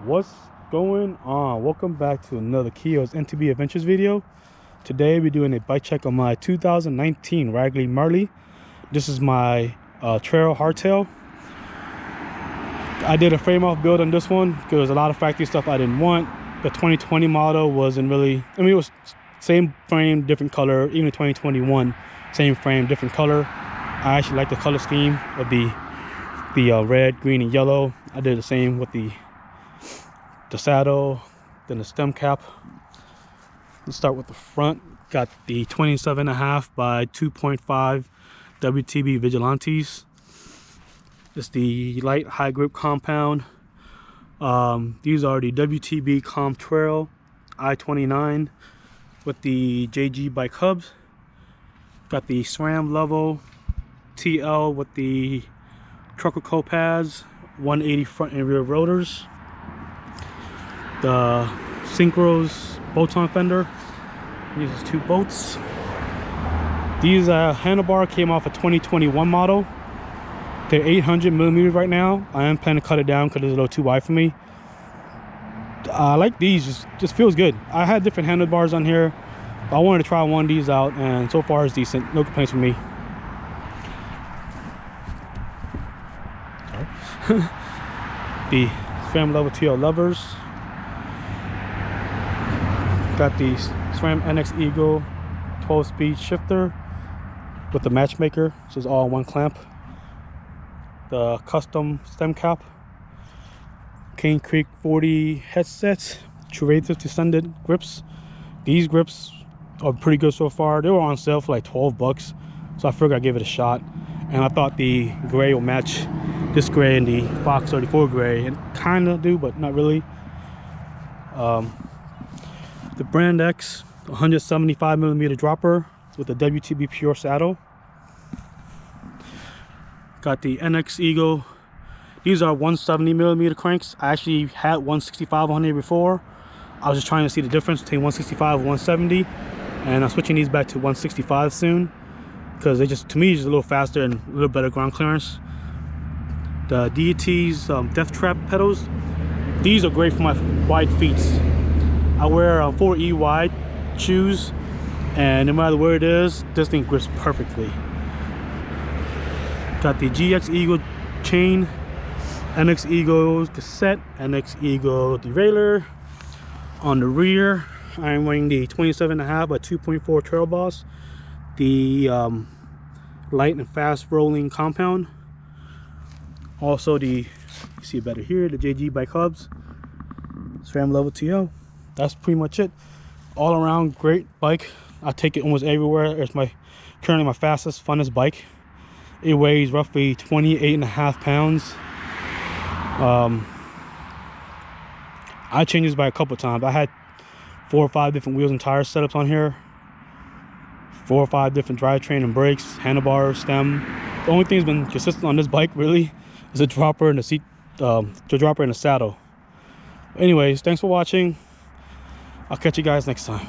What's going on? Welcome back to another Kio's NTB Adventures video. Today we're doing a bike check on my 2019 Ragley Marley. This is my trail hardtail. I did a frame off build on this one because a lot of factory stuff I didn't want. The 2020 model wasn't really, it was same frame, different color. Even the 2021, same frame, different color. I actually like the color scheme of the red, green, and yellow. I did the same with the saddle, then the stem cap. Let's start with the front. Got the 27.5 by 2.5 WTB Vigilantes. It's the light high grip compound. These are the WTB Comp Trail I-29 with the JG bike hubs. Got the SRAM level TL with the trucker pads, 180 front and rear rotors. The Synchros bolt-on fender uses 2 bolts. These handlebar came off a 2021 model. They're 800mm right now. I am planning to cut it down because it's a little too wide for me. I like these, just feels good. I had different handlebars on here, but I wanted to try one of these out, and so far it's decent. No complaints from me. The SRAM level TL levers. Got the SRAM NX Eagle 12-speed shifter with the matchmaker. This is all in one clamp. The custom stem cap. Cane Creek 40 headsets. Curative descended grips. These grips are pretty good so far. They were on sale for like 12 bucks. So I figured I'd give it a shot. And I thought the gray will match this gray and the Fox 34 gray. And kind of do, but not really. The Brand X 175mm dropper with the WTB Pure saddle. Got the NX Eagle. These are 170mm cranks. I actually had 165 on here before. I was just trying to see the difference between 165 and 170, and I'm switching these back to 165 soon because they just, to me, just a little faster and a little better ground clearance. The Deities Death Trap pedals. These are great for my wide feet. I wear 4E wide shoes, and no matter where it is, this thing grips perfectly. Got the GX Eagle chain, NX Eagle cassette, NX Eagle derailleur. On the rear, I'm wearing the 27.5 by 2.4 Trail Boss, the light and fast rolling compound. Also the, you see it better here, the JG bike hubs, SRAM level TL. That's pretty much it. All around great bike. I take it almost everywhere. It's currently my fastest, funnest bike. It weighs roughly 28.5 pounds. I changed this by a couple times. I had 4 or 5 different wheels and tire setups on here. 4 or 5 different drivetrain and brakes, handlebars, stem. The only thing that's been consistent on this bike really is the dropper and the seat, the dropper and the saddle. Anyways, thanks for watching. I'll catch you guys next time.